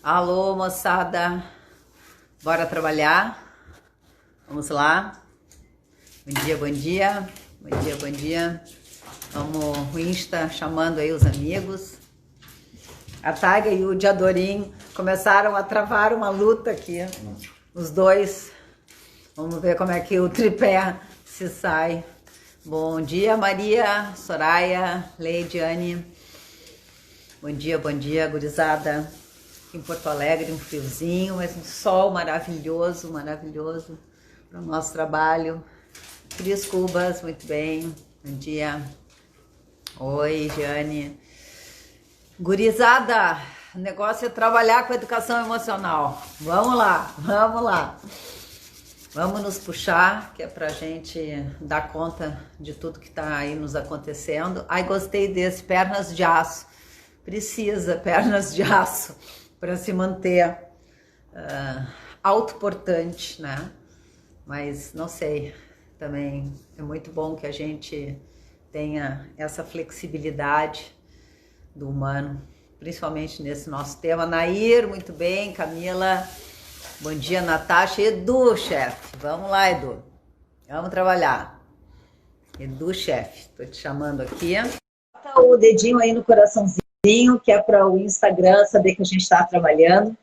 Alô, moçada, bora trabalhar? Vamos lá? Bom dia, bom dia, bom dia, bom dia. Vamos, o Insta chamando aí os amigos. A Taiga e o Diadorim começaram a travar uma luta aqui, os dois. Vamos ver como é que o tripé se sai. Bom dia, Maria, Soraya, Leidiane. Bom dia, gurizada. Aqui em Porto Alegre, um friozinho, mas um sol maravilhoso, maravilhoso para o nosso trabalho. Cris Cubas, muito bem. Bom dia. Oi, Jane. Gurizada, o negócio é trabalhar com educação emocional. Vamos lá, vamos lá. Vamos nos puxar, que é pra gente dar conta de tudo que tá aí nos acontecendo. Ai, gostei desse, pernas de aço. Precisa pernas de aço para se manter autoportante, né? Mas não sei, também é muito bom que a gente tenha essa flexibilidade do humano, principalmente nesse nosso tema. Nair, muito bem. Camila, bom dia. Natasha, Edu, chefe. Vamos lá, Edu. Vamos trabalhar. Edu, chefe, tô te chamando aqui. Bota o dedinho aí no coraçãozinho, que é para o Instagram saber que a gente está trabalhando,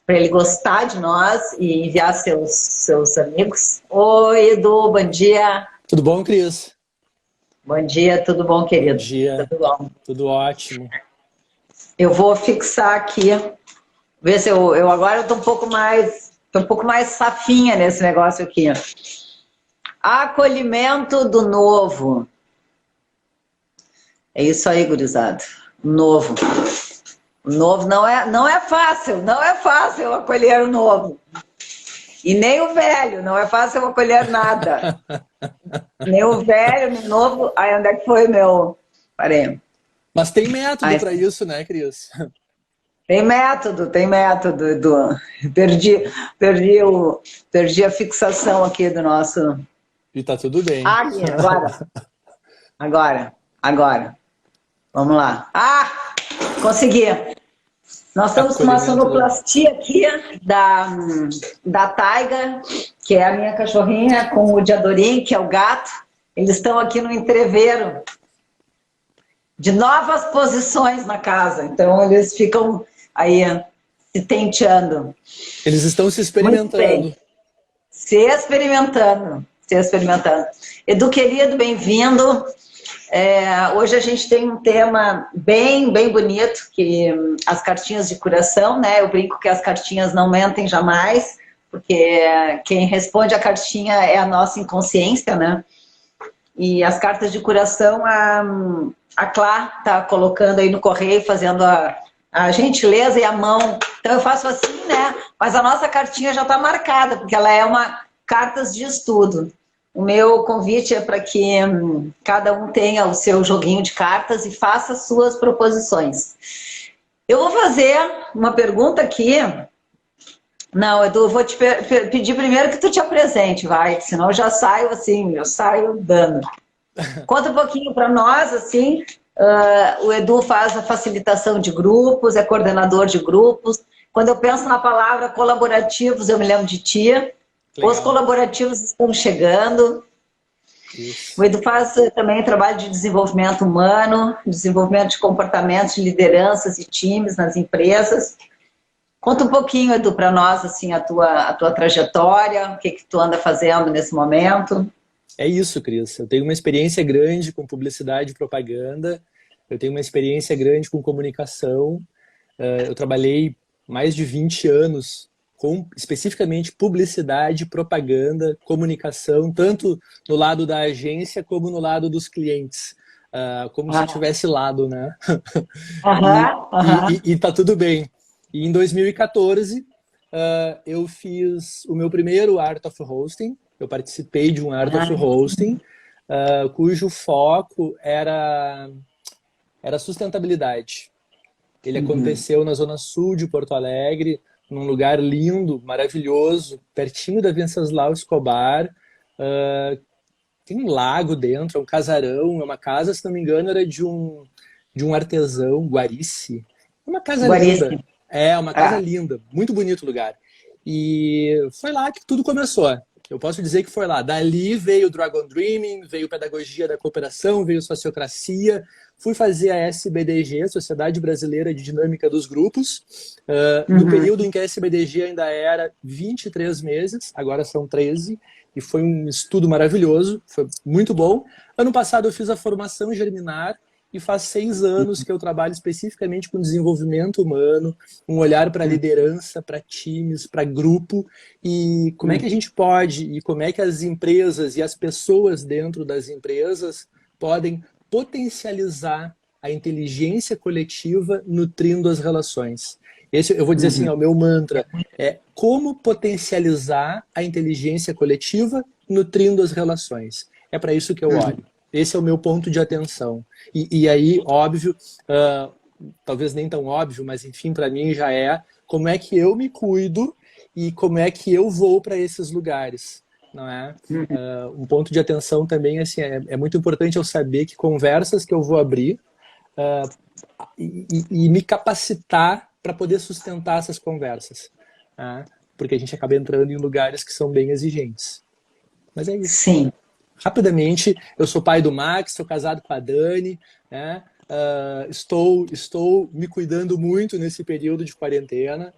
para ele gostar de nós e enviar seus amigos. Oi, Edu, bom dia. Tudo bom, Cris? Bom dia, tudo bom, querido? Bom dia, tudo bom. tudo ótimo. Eu vou fixar aqui, ver se eu agora estou um pouco mais safinha nesse negócio aqui. Acolhimento do novo. É isso aí, gurizada. Novo. O novo não é fácil, não é fácil acolher o novo. E nem o velho, não é fácil acolher nada. Nem o velho, nem o novo. Aí, onde é que foi meu... Parei. Mas tem método para isso, né, Cris? Tem método, Edu. Perdi a fixação aqui do nosso... E tá tudo bem. Aqui, agora. Vamos lá. Ah, consegui. Nós estamos com uma sonoplastia aqui da Taiga, que é a minha cachorrinha, com o Diadorim, que é o gato. Eles estão aqui no entreveiro de novas posições na casa. Então, eles ficam aí se tenteando. Eles estão se experimentando. Se experimentando. Edu, querido, bem-vindo. Hoje a gente tem um tema bem bonito, que as cartinhas de curação, né? Eu brinco que as cartinhas não mentem jamais, porque quem responde a cartinha é a nossa inconsciência, né? E as cartas de curação, a Clá tá colocando aí no correio, fazendo a gentileza e a mão. Então eu faço assim, né? Mas a nossa cartinha já tá marcada, porque ela é uma cartas de estudo. O meu convite é para que cada um tenha o seu joguinho de cartas e faça suas proposições. Eu vou fazer uma pergunta aqui. Não, Edu, eu vou te pedir primeiro que tu te apresente, vai, senão eu já saio assim, eu saio dando. Conta um pouquinho para nós, assim, o Edu faz a facilitação de grupos, é coordenador de grupos. Quando eu penso na palavra colaborativos, eu me lembro de ti. Legal. Os colaborativos estão chegando. Isso. O Edu faz também trabalho de desenvolvimento humano, desenvolvimento de comportamentos, de lideranças e times nas empresas. Conta um pouquinho, Edu, para nós, assim, a tua trajetória, o que tu anda fazendo nesse momento. É isso, Cris. Eu tenho uma experiência grande com publicidade e propaganda, eu tenho uma experiência grande com comunicação, eu trabalhei mais de 20 anos com especificamente publicidade, propaganda, comunicação, tanto no lado da agência como no lado dos clientes. Como se tivesse lado, né? E tá tudo bem. E em 2014, eu fiz o meu primeiro Art of Hosting. Eu participei de um Art of Hosting, cujo foco era sustentabilidade. Ele aconteceu na zona sul de Porto Alegre, num lugar lindo, maravilhoso, pertinho da Venceslau Escobar. Tem um lago dentro, é um casarão, é uma casa, se não me engano, era de um artesão, Guarici. É uma casa linda. É uma casa linda, muito bonito o lugar. E foi lá que tudo começou. Eu posso dizer que foi lá. Dali veio o Dragon Dreaming, veio Pedagogia da Cooperação, veio Sociocracia. Fui fazer a SBDG, Sociedade Brasileira de Dinâmica dos Grupos. No período em que a SBDG ainda era 23 meses, agora são 13. E foi um estudo maravilhoso, foi muito bom. Ano passado eu fiz a formação Germinar, e faz 6 anos que eu trabalho especificamente com desenvolvimento humano, um olhar para liderança, para times, para grupo, e como é que a gente pode, e como é que as empresas e as pessoas dentro das empresas podem potencializar a inteligência coletiva nutrindo as relações. Esse, eu vou dizer assim, é o meu mantra, é como potencializar a inteligência coletiva nutrindo as relações. É para isso que eu olho. Esse é o meu ponto de atenção. E aí, óbvio, talvez nem tão óbvio, mas enfim, para mim já é como é que eu me cuido e como é que eu vou para esses lugares. Não é? Um ponto de atenção também assim, é muito importante eu saber que conversas que eu vou abrir e me capacitar para poder sustentar essas conversas. Porque a gente acaba entrando em lugares que são bem exigentes. Mas é isso. Sim. Rapidamente, eu sou pai do Max, sou casado com a Dani, né? Estou me cuidando muito nesse período de quarentena.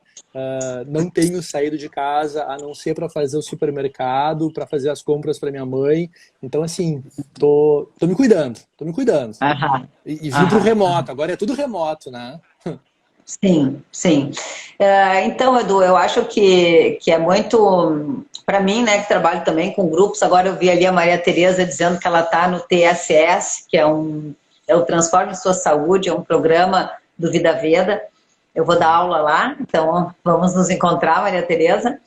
Não tenho saído de casa a não ser para fazer o supermercado, para fazer as compras para minha mãe. Então, assim, tô me cuidando, E vim para o remoto, agora é tudo remoto, né? Sim, sim. Então, Edu, eu acho que é muito... Para mim, né, que trabalho também com grupos, agora eu vi ali a Maria Tereza dizendo que ela está no TSS, que é o Transforme Sua Saúde, é um programa do Vida Veda. Eu vou dar aula lá, então vamos nos encontrar, Maria Tereza.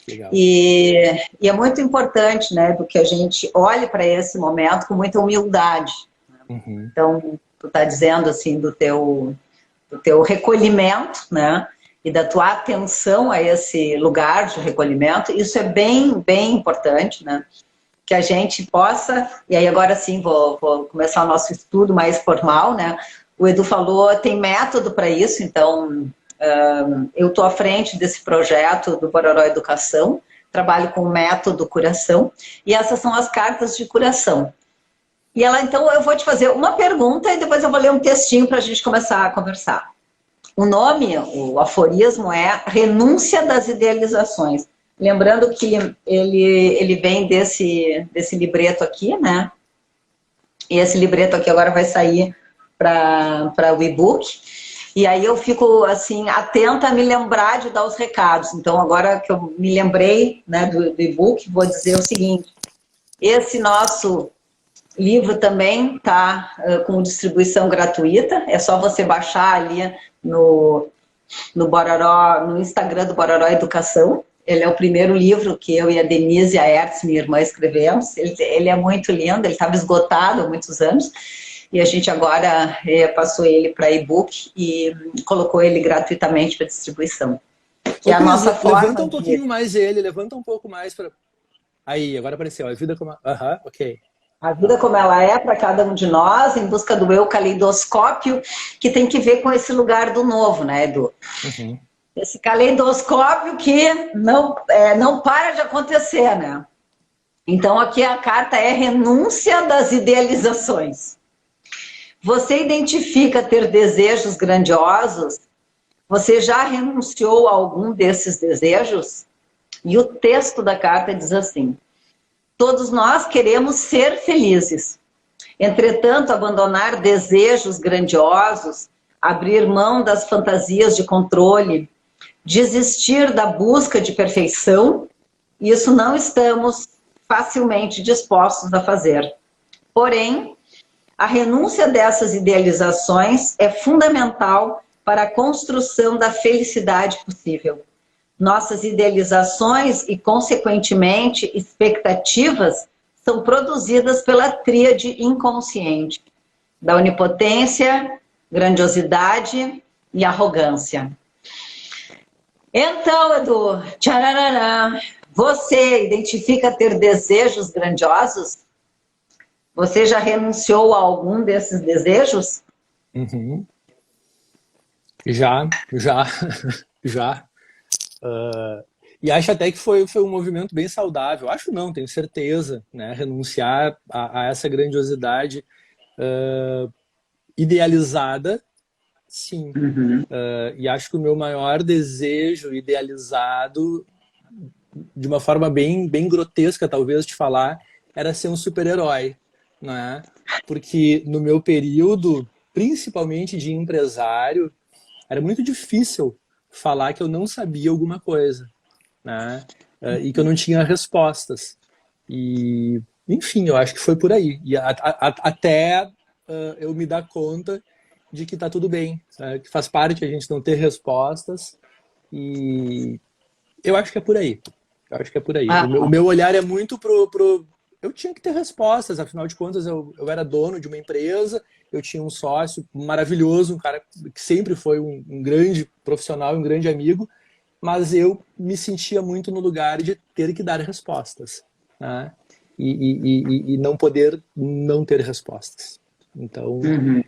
Legal. E é muito importante, né, do que a gente olhe para esse momento com muita humildade. Então, tu está dizendo assim do teu recolhimento, né? E da tua atenção a esse lugar de recolhimento, isso é bem, bem importante, né? Que a gente possa, e aí agora sim vou começar o nosso estudo mais formal, né? O Edu falou, tem método para isso, então eu estou à frente desse projeto do Bororó Educação, trabalho com o método curação, e essas são as cartas de curação. E ela, então, eu vou te fazer uma pergunta e depois eu vou ler um textinho para a gente começar a conversar. O nome, o aforismo é Renúncia das Idealizações. Lembrando que ele vem desse libreto aqui, né? E esse libreto aqui agora vai sair para o e-book. E aí eu fico, assim, atenta a me lembrar de dar os recados. Então, agora que eu me lembrei, né, do e-book, vou dizer o seguinte. Esse nosso livro também está com distribuição gratuita. É só você baixar ali no Bororó, no Instagram do Bororó Educação. Ele é o primeiro livro que eu e a Denise e a Hertz, minha irmã, escrevemos. Ele é muito lindo, ele estava esgotado há muitos anos. E a gente agora passou ele para e-book e colocou ele gratuitamente para distribuição. Que é a nossa forma. Levanta um pouquinho mais ele, levanta um pouco mais para. Aí, agora apareceu. A vida como. Ok. A vida como ela é para cada um de nós, em busca do eu caleidoscópio, que tem que ver com esse lugar do novo, né, Edu? Esse caleidoscópio que não para de acontecer, né? Então, aqui a carta é renúncia das idealizações. Você identifica ter desejos grandiosos? Você já renunciou a algum desses desejos? E o texto da carta diz assim: todos nós queremos ser felizes. Entretanto, abandonar desejos grandiosos, abrir mão das fantasias de controle, desistir da busca de perfeição, isso não estamos facilmente dispostos a fazer. Porém, a renúncia dessas idealizações é fundamental para a construção da felicidade possível. Nossas idealizações e, consequentemente, expectativas são produzidas pela tríade inconsciente da onipotência, grandiosidade e arrogância. Então, Edu, tchararará, você identifica ter desejos grandiosos? Você já renunciou a algum desses desejos? Já, já, já. E acho até que foi um movimento bem saudável. Acho não, tenho certeza, né? Renunciar a essa grandiosidade idealizada, sim. Uhum. E acho que o meu maior desejo idealizado, de uma forma bem grotesca, talvez, de falar, era ser um super-herói, né? Porque no meu período, principalmente de empresário, era muito difícil falar que eu não sabia alguma coisa, né? E que eu não tinha respostas. E, enfim, eu acho que foi por aí. E até eu me dar conta de que tá tudo bem, né? Que faz parte a gente não ter respostas. E eu acho que é por aí. Eu acho que é por aí. O meu olhar é muito pro. Eu tinha que ter respostas, afinal de contas, eu era dono de uma empresa, eu tinha um sócio maravilhoso, um cara que sempre foi um grande profissional, um grande amigo, mas eu me sentia muito no lugar de ter que dar respostas, né? E não poder não ter respostas. Então, Uhum.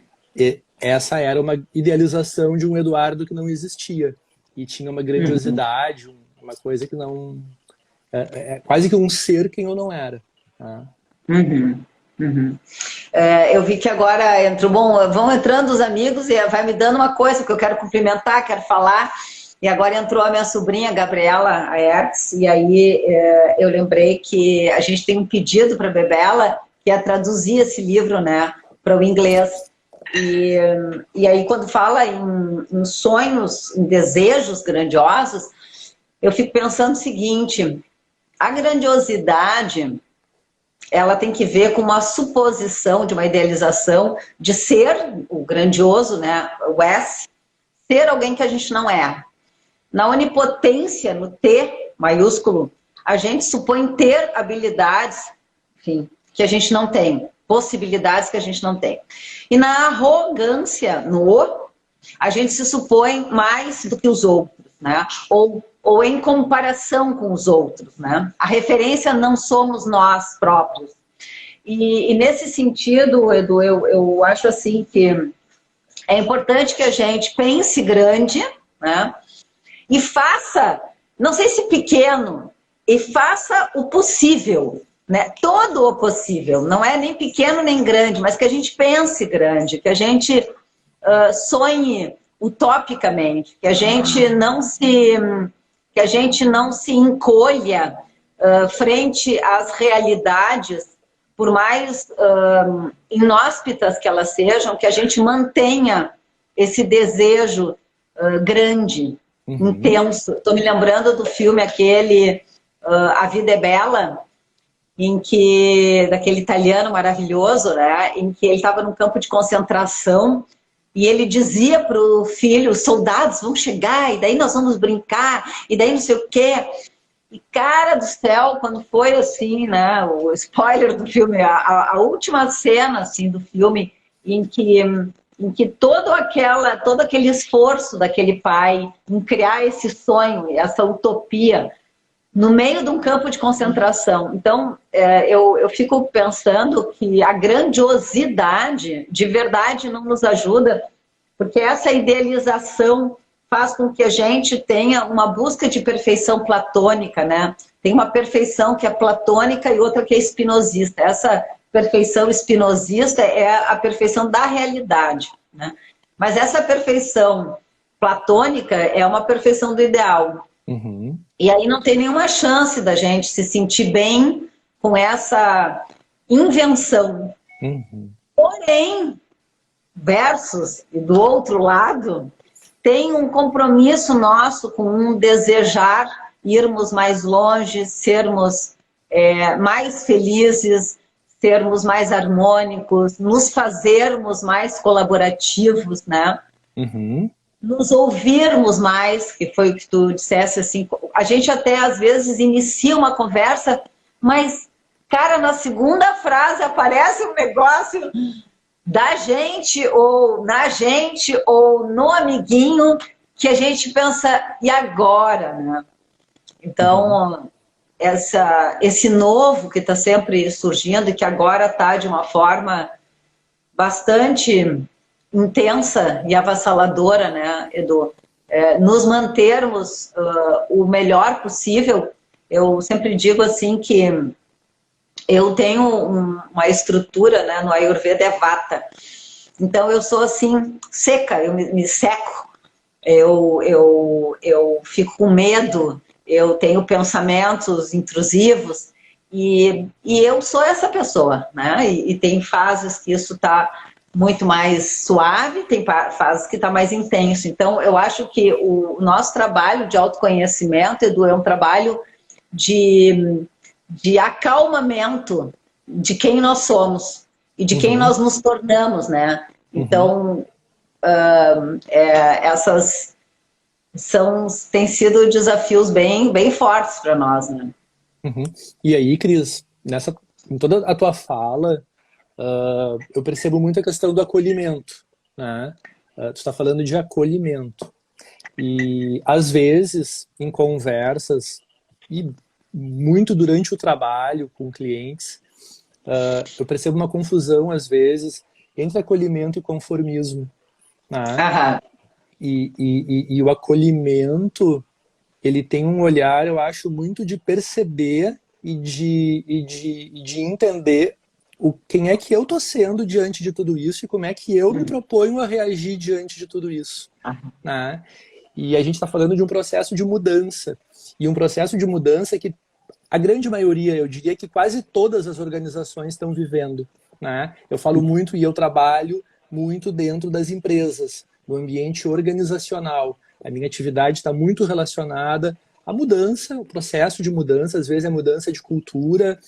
essa era uma idealização de um Eduardo que não existia. E tinha uma Uhum. grandiosidade, uma coisa que não... É quase que um ser quem eu não era. Né? Uhum. Uhum. Eu vi que agora entrou, bom, vão entrando os amigos e vai me dando uma coisa, porque eu quero cumprimentar, quero falar. E agora entrou a minha sobrinha, Gabriela Aerts, e aí eu lembrei que a gente tem um pedido para a Bebela, que é traduzir esse livro, né, para o inglês. E aí, quando fala em sonhos, em desejos grandiosos, eu fico pensando o seguinte: a grandiosidade, ela tem que ver com uma suposição de uma idealização de ser o grandioso, né, o S, ser alguém que a gente não é. Na onipotência, no T maiúsculo, a gente supõe ter habilidades, enfim, que a gente não tem, possibilidades que a gente não tem. E na arrogância, no O, a gente se supõe mais do que os outros, né? Ou em comparação com os outros, né? A referência não somos nós próprios. E nesse sentido, Edu, eu acho assim que é importante que a gente pense grande, né? E faça, não sei se pequeno, e faça o possível, né? Todo o possível, não é nem pequeno nem grande, mas que a gente pense grande, que a gente sonhe utopicamente, que a gente não se encolha frente às realidades, por mais inóspitas que elas sejam, que a gente mantenha esse desejo grande, intenso. Estou me lembrando do filme aquele A Vida é Bela, daquele italiano maravilhoso, né, em que ele estava num campo de concentração e ele dizia para o filho: os soldados vão chegar e daí nós vamos brincar e daí não sei o quê. E cara do céu, quando foi assim, né, o spoiler do filme, a última cena assim do filme em que todo aquele esforço daquele pai em criar esse sonho, essa utopia, no meio de um campo de concentração. Então, eu fico pensando que a grandiosidade de verdade não nos ajuda, porque essa idealização faz com que a gente tenha uma busca de perfeição platônica, né? Tem uma perfeição que é platônica e outra que é espinosista. Essa perfeição espinosista é a perfeição da realidade, né? Mas essa perfeição platônica é uma perfeição do ideal. Uhum. E aí não tem nenhuma chance da gente se sentir bem com essa invenção. Uhum. Porém, versus, e do outro lado, tem um compromisso nosso com um desejar irmos mais longe, sermos mais felizes, sermos mais harmônicos, nos fazermos mais colaborativos, né? Uhum. Nos ouvirmos mais, que foi o que tu dissesse, assim, a gente até às vezes inicia uma conversa, mas, cara, na segunda frase aparece um negócio da gente, ou na gente, ou no amiguinho, que a gente pensa, e agora, né? Então, esse novo que está sempre surgindo, e que agora está de uma forma bastante intensa e avassaladora, né, Edu? Nos mantermos o melhor possível. Eu sempre digo assim que eu tenho uma estrutura, né, no Ayurveda é Vata. Então eu sou assim, seca, eu me seco, eu fico com medo, eu tenho pensamentos intrusivos e eu sou essa pessoa, né? E tem fases que isso está muito mais suave, tem fases que está mais intenso. Então eu acho que o nosso trabalho de autoconhecimento, Edu, é um trabalho de acalmamento de quem nós somos e de quem nós nos tornamos, né? Então, essas têm sido desafios bem fortes para nós, né? E aí, Cris, em toda a tua fala, eu percebo muito a questão do acolhimento, né? Tu está falando de acolhimento. E, às vezes, em conversas, e muito durante o trabalho com clientes, eu percebo uma confusão, às vezes, entre acolhimento e conformismo, né? E o acolhimento, ele tem um olhar, eu acho, muito de perceber e de entender quem é que eu estou sendo diante de tudo isso e como é que eu me proponho a reagir diante de tudo isso, né? E a gente está falando de um processo de mudança. E um processo de mudança que a grande maioria, eu diria que quase todas as organizações estão vivendo, né? Eu falo muito e eu trabalho muito dentro das empresas, no ambiente organizacional. A minha atividade está muito relacionada à mudança, o processo de mudança, às vezes é mudança de cultura.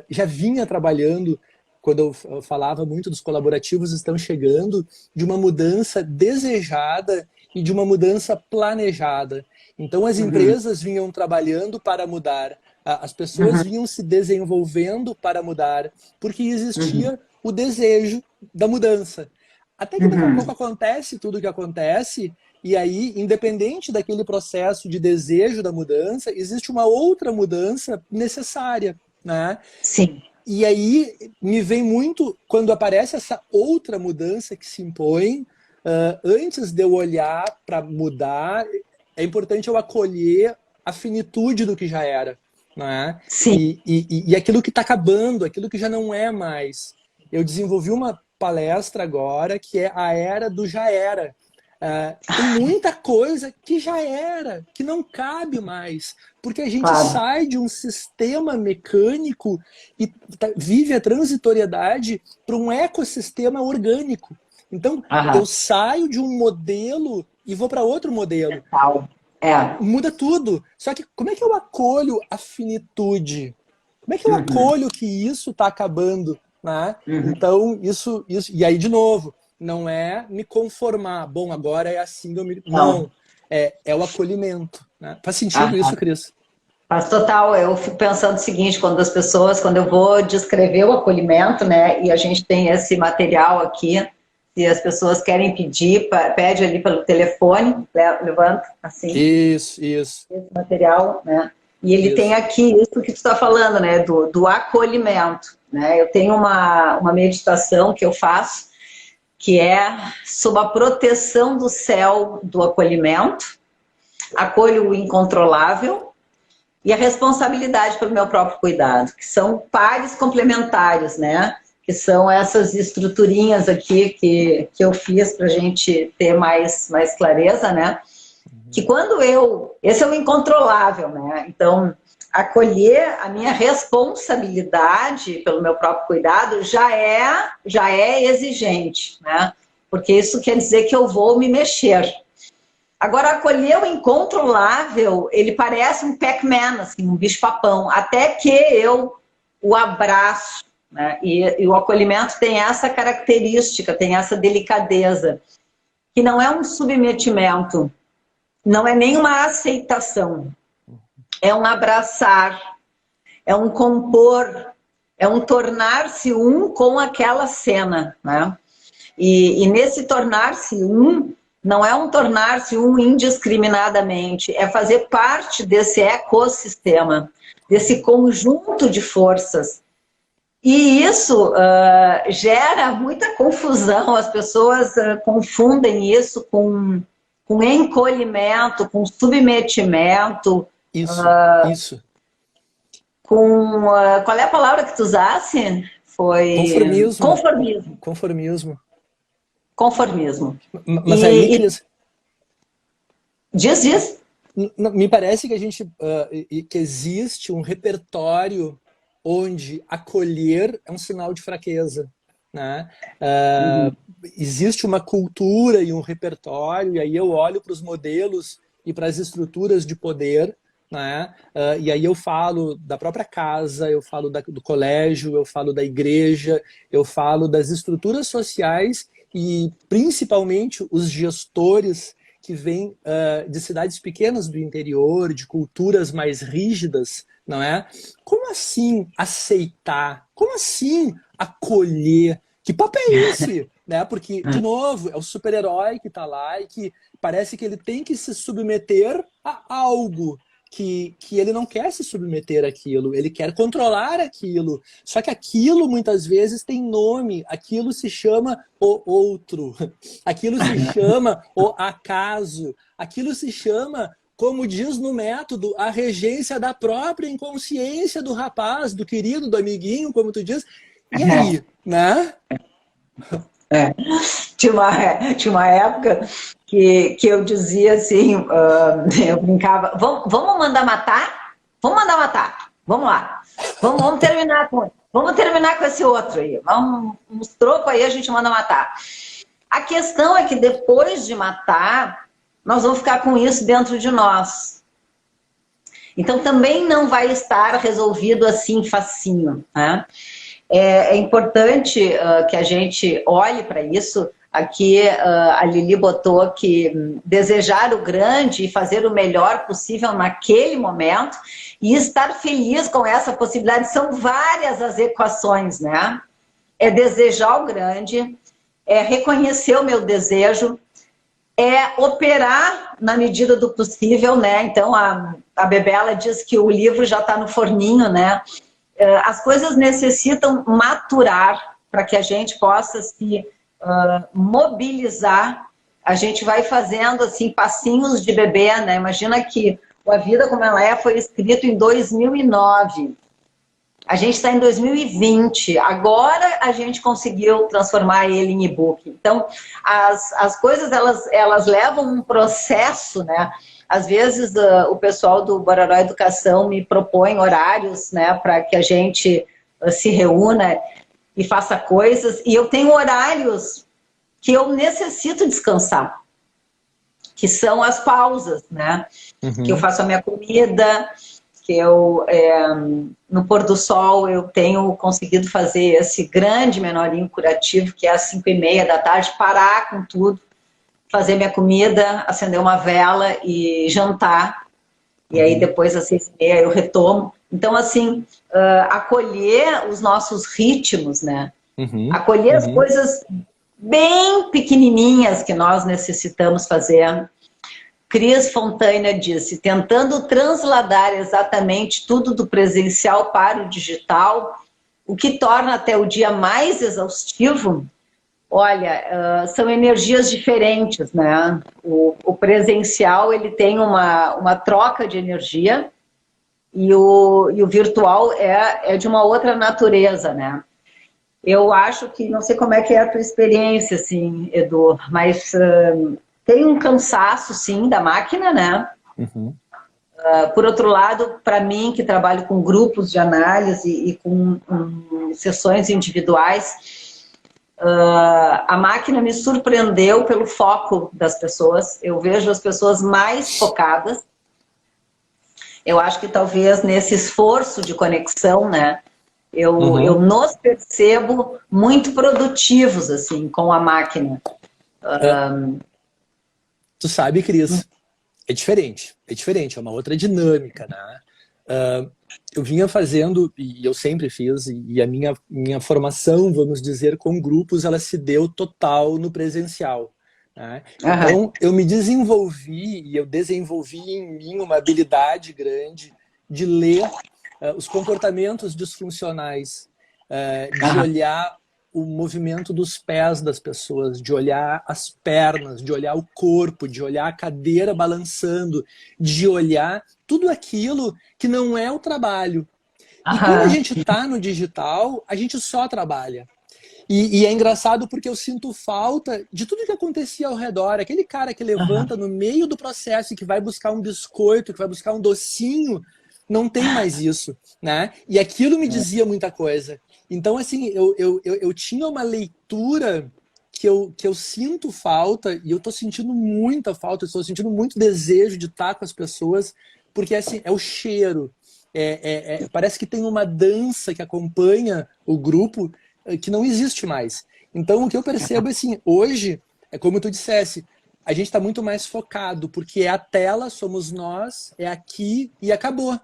Já vinha trabalhando, quando eu falava muito dos colaborativos estão chegando, de uma mudança desejada e de uma mudança planejada. Então as empresas vinham trabalhando para mudar, as pessoas vinham se desenvolvendo para mudar, porque existia o desejo da mudança. Até que daqui a pouco acontece tudo o que acontece, e aí, independente daquele processo de desejo da mudança, existe uma outra mudança necessária, né? Sim. E aí me vem muito, quando aparece essa outra mudança que se impõe, antes de eu olhar para mudar, é importante eu acolher a finitude do que já era, né? Sim. E aquilo que está acabando, aquilo que já não é mais. Eu desenvolvi uma palestra agora que é a era do já era. Tem muita coisa que já era, que não cabe mais, porque a gente sai de um sistema mecânico e vive a transitoriedade para um ecossistema orgânico. Então, eu saio de um modelo e vou para outro modelo. Muda tudo. Só que como é que eu acolho a finitude? Como é que eu acolho que isso está acabando? Né? Então, isso... E aí, de novo, não é me conformar. Bom, agora é assim. Não. É o acolhimento. Né? Faz sentido isso, Cris? Faz total. Eu fico pensando o seguinte, quando eu vou descrever o acolhimento, né? E a gente tem esse material aqui, se as pessoas querem pedir, pede ali pelo telefone, levanta, assim. Isso. Esse material, né? E ele tem aqui isso que tu está falando, né? Do acolhimento, né? Eu tenho uma meditação que eu faço, que é sob a proteção do céu do acolhimento, acolho o incontrolável e a responsabilidade pelo meu próprio cuidado, que são pares complementares, né? Que são essas estruturinhas aqui que eu fiz para a gente ter mais clareza, né? Que quando esse é o incontrolável, né? Então, acolher a minha responsabilidade pelo meu próprio cuidado já é exigente, né? Porque isso quer dizer que eu vou me mexer. Agora, acolher o incontrolável, ele parece um Pac-Man, assim, um bicho-papão, até que eu o abraço, né? E o acolhimento tem essa característica, tem essa delicadeza, que não é um submetimento, não é nem uma aceitação, é um abraçar, é um compor, é um tornar-se um com aquela cena, né? E nesse tornar-se um, não é um tornar-se um indiscriminadamente, é fazer parte desse ecossistema, desse conjunto de forças E isso gera muita confusão, as pessoas confundem isso com encolhimento, com submetimento. Isso. Qual é a palavra que tu usasse? Foi conformismo. Conformismo. Mas aí, Cris... Diz. Me parece que que existe um repertório onde acolher é um sinal de fraqueza, né? Existe uma cultura e um repertório, e aí eu olho para os modelos e para as estruturas de poder, né? E aí eu falo da própria casa, eu falo do colégio, eu falo da igreja, eu falo das estruturas sociais e principalmente os gestores que vêm de cidades pequenas do interior, de culturas mais rígidas, não é? Como assim aceitar? Como assim acolher? Que papo é esse? Né? Porque, de novo, é o super-herói que está lá e que parece que ele tem que se submeter a algo que ele não quer se submeter àquilo, ele quer controlar aquilo. Só que aquilo, muitas vezes, tem nome, aquilo se chama o outro, aquilo se chama o acaso, aquilo se chama, como diz no método, a regência da própria inconsciência do rapaz, do querido, do amiguinho, como tu diz. E aí, né? Tinha uma época que eu dizia assim, eu brincava, vamos mandar matar? Vamos mandar matar, vamos lá. Vamos terminar com esse outro aí. Uns trocos aí a gente manda matar. A questão é que depois de matar, nós vamos ficar com isso dentro de nós. Então também não vai estar resolvido assim facinho, né? É importante que a gente olhe para isso. Aqui a Lili botou que desejar o grande e fazer o melhor possível naquele momento e estar feliz com essa possibilidade. São várias as equações, né? É desejar o grande, é reconhecer o meu desejo, é operar na medida do possível, né? Então a Bebela diz que o livro já está no forninho, né? As coisas necessitam maturar para que a gente possa se mobilizar. A gente vai fazendo assim passinhos de bebê, né? Imagina que A Vida Como Ela É foi escrito em 2009. A gente está em 2020. Agora a gente conseguiu transformar ele em e-book. Então, as coisas elas levam um processo, né? Às vezes o pessoal do Bororó Educação me propõe horários, né, para que a gente se reúna e faça coisas. E eu tenho horários que eu necessito descansar, que são as pausas, né? Que eu faço a minha comida, que eu, no pôr do sol, eu tenho conseguido fazer esse grande menorinho curativo, que é às 5h30 da tarde, parar com tudo, fazer minha comida, acender uma vela e jantar. E aí depois às 6h30 eu retomo. Então, assim, acolher os nossos ritmos, né? Acolher as coisas bem pequenininhas que nós necessitamos fazer. Cris Fontaine disse, tentando transladar exatamente tudo do presencial para o digital, o que torna até o dia mais exaustivo. Olha, são energias diferentes, né? O presencial, ele tem uma troca de energia e o virtual é de uma outra natureza, né? Eu acho que, não sei como é que é a tua experiência, assim, Edu, mas tem um cansaço, sim, da máquina, né? Por outro lado, para mim, que trabalho com grupos de análise e com sessões individuais, a máquina me surpreendeu pelo foco das pessoas. Eu vejo as pessoas mais focadas. Eu acho que talvez nesse esforço de conexão, né, eu nos percebo muito produtivos assim com a máquina. Tu sabe, Cris, é diferente, é uma outra dinâmica, né? Eu vinha fazendo, e eu sempre fiz, e a minha formação, vamos dizer, com grupos, ela se deu total no presencial. Né? Então, eu me desenvolvi, e eu desenvolvi em mim uma habilidade grande de ler os comportamentos disfuncionais de olhar o movimento dos pés das pessoas, de olhar as pernas, de olhar o corpo, de olhar a cadeira balançando, de olhar tudo aquilo que não é o trabalho. E quando a gente está no digital, a gente só trabalha. E é engraçado porque eu sinto falta de tudo que acontecia ao redor. Aquele cara que levanta no meio do processo e que vai buscar um biscoito, que vai buscar um docinho, não tem mais isso, né? E aquilo me dizia muita coisa. Então, assim, eu tinha uma leitura que eu sinto falta, e eu estou sentindo muita falta, estou sentindo muito desejo de estar com as pessoas, porque assim, é o cheiro. Parece que tem uma dança que acompanha o grupo que não existe mais. Então, o que eu percebo, assim, hoje, é como tu dissesse, a gente está muito mais focado, porque é a tela, somos nós, é aqui e acabou.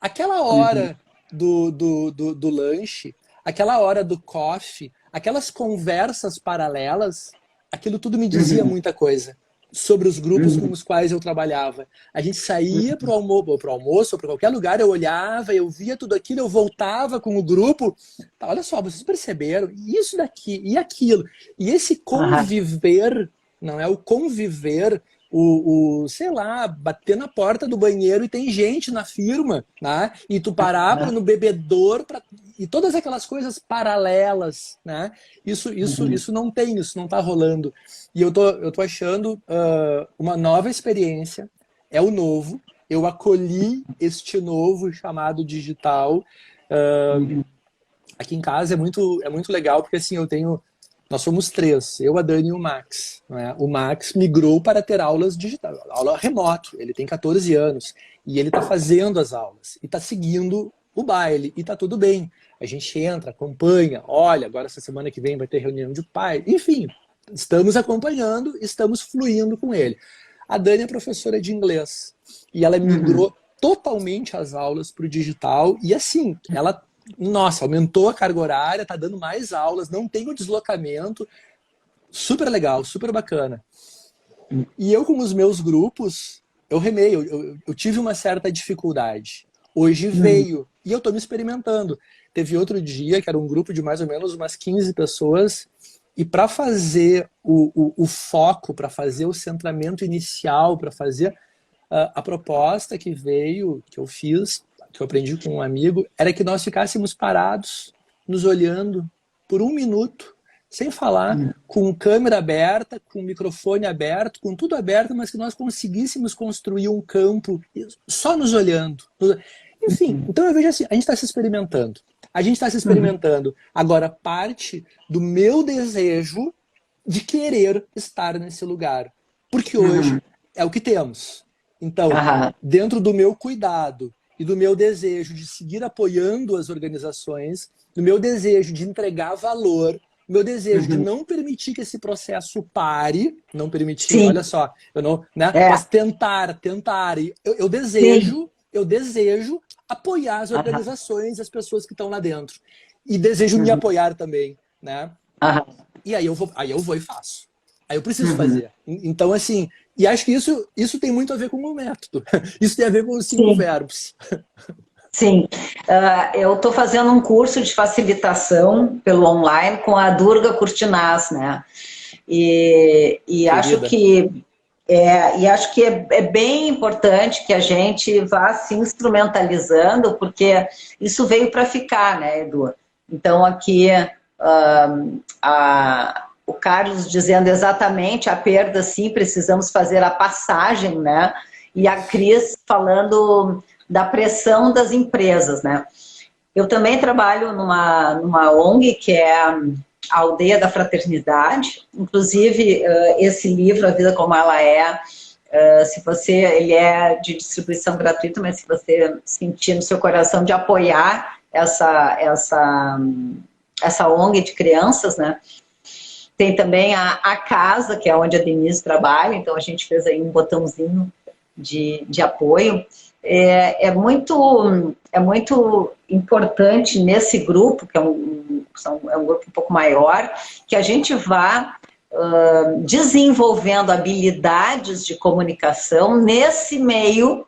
Aquela hora do lanche, aquela hora do coffee, aquelas conversas paralelas, aquilo tudo me dizia muita coisa sobre os grupos com os quais eu trabalhava. A gente saía para o almoço ou para qualquer lugar, eu olhava, eu via tudo aquilo, eu voltava com o grupo. Tá, olha só, vocês perceberam? Isso daqui e aquilo. E esse conviver, não é o conviver, sei lá, bater na porta do banheiro e tem gente na firma, né? E tu parar no bebedouro e todas aquelas coisas paralelas, né? Isso não tem, isso não tá rolando. E eu tô achando uma nova experiência, é o novo. Eu acolhi este novo chamado digital. Aqui em casa é muito legal, porque assim, nós somos 3, eu, a Dani e o Max. Né? O Max migrou para ter aulas digitais, aula remoto. Ele tem 14 anos e ele está fazendo as aulas e está seguindo o baile e está tudo bem. A gente entra, acompanha, olha, agora essa semana que vem vai ter reunião de pai. Enfim, estamos acompanhando, estamos fluindo com ele. A Dani é professora de inglês e ela migrou totalmente as aulas para o digital e assim, ela... Nossa, aumentou a carga horária, tá dando mais aulas, não tem o deslocamento. Super legal, super bacana. E eu com os meus grupos, eu remei, eu tive uma certa dificuldade. Hoje veio, e eu tô me experimentando. Teve outro dia, que era um grupo de mais ou menos umas 15 pessoas, e para fazer o foco, para fazer o centramento inicial, para fazer a proposta que veio, que eu fiz, que eu aprendi com um amigo, era que nós ficássemos parados, nos olhando por 1 minuto, sem falar, com câmera aberta, com microfone aberto, com tudo aberto, mas que nós conseguíssemos construir um campo só nos olhando. Enfim, então eu vejo assim, a gente está se experimentando. A gente está se experimentando. Agora, parte do meu desejo de querer estar nesse lugar. Porque hoje é o que temos. Então, dentro do meu cuidado, e do meu desejo de seguir apoiando as organizações, do meu desejo de entregar valor, do meu desejo de não permitir que esse processo pare, não permitir, olha só, eu não, né? Mas tentar, eu desejo apoiar as organizações, as pessoas que estão lá dentro. E desejo me apoiar também, né? E aí eu vou e faço. Aí eu preciso fazer. Então, assim, e acho que isso tem muito a ver com o método. Isso tem a ver com os 5 verbos. Sim. Eu estou fazendo um curso de facilitação pelo online com a Durga Kurtinaz, né? E acho que é bem importante que a gente vá se instrumentalizando, porque isso veio para ficar, né, Edu? Então, aqui o Carlos dizendo exatamente a perda, sim, precisamos fazer a passagem, né? E a Cris falando da pressão das empresas, né? Eu também trabalho numa ONG, que é a Aldeia da Fraternidade. Inclusive, esse livro, A Vida Como Ela É, ele é de distribuição gratuita, mas se você sentir no seu coração de apoiar essa ONG de crianças, né? Tem também a casa, que é onde a Denise trabalha, então a gente fez aí um botãozinho de apoio. É muito importante nesse grupo, que é um grupo um pouco maior, que a gente vá desenvolvendo habilidades de comunicação nesse meio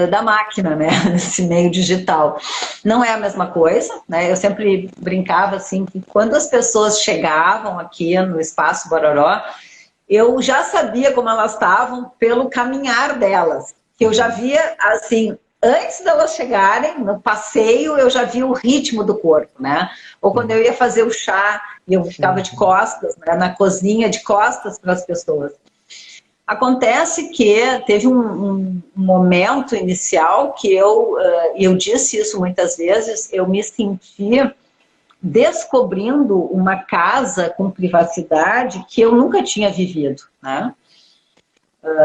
da máquina, né? Esse meio digital. Não é a mesma coisa, né? Eu sempre brincava assim que quando as pessoas chegavam aqui no Espaço Bororó, eu já sabia como elas estavam pelo caminhar delas. Eu já via, assim, antes delas chegarem, no passeio, eu já via o ritmo do corpo, né? Ou quando eu ia fazer o chá, e eu ficava de costas, né? Na cozinha, de costas para as pessoas. Acontece que teve um momento inicial que eu disse isso muitas vezes, eu me senti descobrindo uma casa com privacidade que eu nunca tinha vivido, né?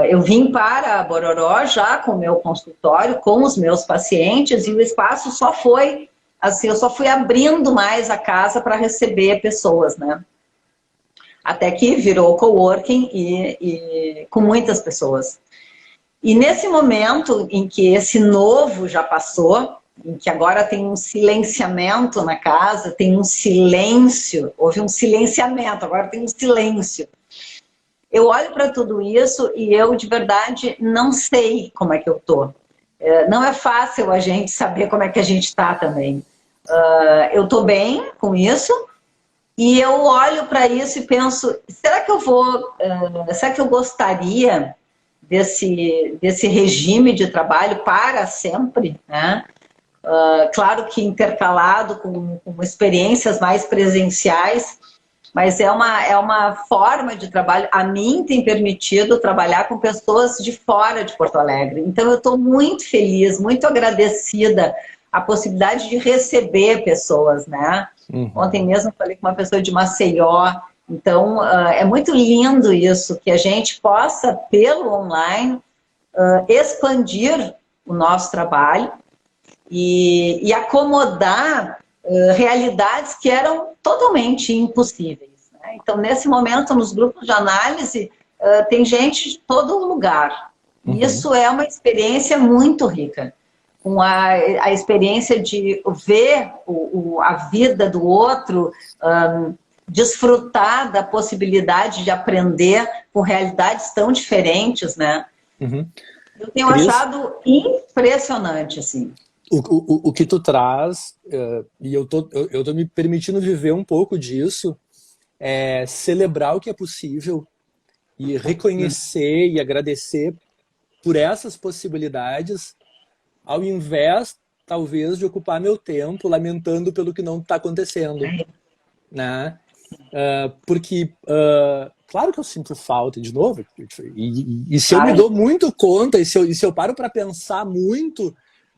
Eu vim para Bororó já com o meu consultório, com os meus pacientes, e o espaço só foi, assim, eu só fui abrindo mais a casa para receber pessoas, né? Até que virou coworking e com muitas pessoas. E nesse momento em que esse novo já passou, em que agora tem um silenciamento na casa, tem um silêncio, houve um silenciamento, agora tem um silêncio. Eu olho para tudo isso e eu, de verdade, não sei como é que eu tô. Não é fácil a gente saber como é que a gente está também. Eu tô bem com isso e eu olho para isso e penso, será que eu vou, será que eu gostaria desse regime de trabalho para sempre, né? Claro que intercalado com experiências mais presenciais, mas é uma forma de trabalho. A mim tem permitido trabalhar com pessoas de fora de Porto Alegre. Então eu estou muito feliz, muito agradecida a possibilidade de receber pessoas, né? Ontem mesmo eu falei com uma pessoa de Maceió. Então é muito lindo isso, que a gente possa, pelo online, expandir o nosso trabalho e acomodar realidades que eram totalmente impossíveis, né? Então, nesse momento, nos grupos de análise, tem gente de todo lugar. E isso é uma experiência muito rica. Com a experiência de ver a vida do outro, desfrutar da possibilidade de aprender com realidades tão diferentes, né? Eu tenho achado impressionante, assim. O que tu traz, e eu tô me permitindo viver um pouco disso, é celebrar o que é possível e reconhecer e agradecer por essas possibilidades, ao invés, talvez, de ocupar meu tempo lamentando pelo que não está acontecendo, né? Porque, claro que eu sinto falta, de novo, e se eu me dou muito conta, e se eu paro para pensar muito,